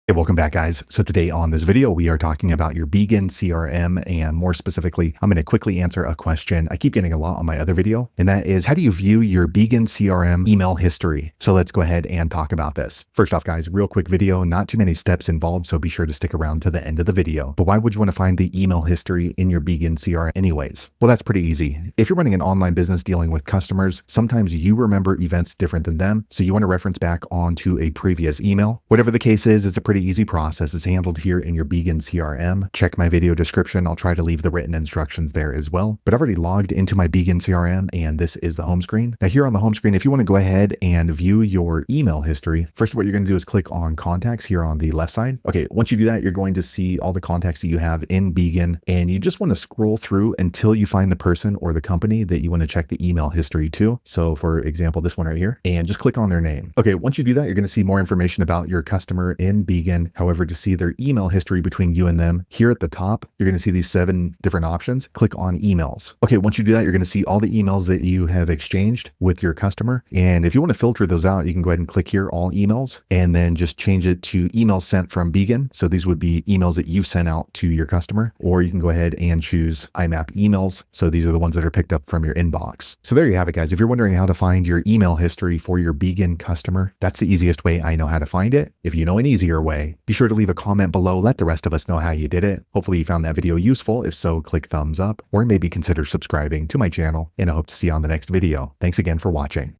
Hey, welcome back, guys. So today on this video, we are talking about your Bigin CRM, and more specifically, I'm going to quickly answer a question I keep getting a lot on my other video, and that is, how do you view your Bigin CRM email history? So let's go ahead and talk about this. First off, guys, real quick video, not too many steps involved, so be sure to stick around to the end of the video. But why would you want to find the email history in your Bigin CRM anyways? Well, that's pretty easy. If you're running an online business dealing with customers, sometimes you remember events different than them, so you want to reference back onto a previous email. Whatever the case is, it's a pretty easy process. It's handled here in your Bigin CRM. Check my video description. I'll try to leave the written instructions there as well. But I've already logged into my Bigin CRM, and this is the home screen. Now here on the home screen, if you want to go ahead and view your email history, first what you're going to do is click on contacts here on the left side. Okay, once you do that, you're going to see all the contacts that you have in Bigin, and you just want to scroll through until you find the person or the company that you want to check the email history to. So for example, this one right here, and just click on their name. Okay, once you do that, you're going to see more information about your customer in Bigin. However, to see their email history between you and them, here at the top, you're going to see these 7 different options. Click on emails. Okay, once you do that, you're going to see all the emails that you have exchanged with your customer. And if you want to filter those out, you can go ahead and click here, all emails, and then just change it to emails sent from Bigin. So these would be emails that you've sent out to your customer, or you can go ahead and choose IMAP emails. So these are the ones that are picked up from your inbox. So there you have it, guys. If you're wondering how to find your email history for your Bigin customer, that's the easiest way I know how to find it. If you know an easier way, be sure to leave a comment below. Let the rest of us know how you did it. Hopefully you found that video useful. If so, click thumbs up or maybe consider subscribing to my channel, and I hope to see you on the next video. Thanks again for watching.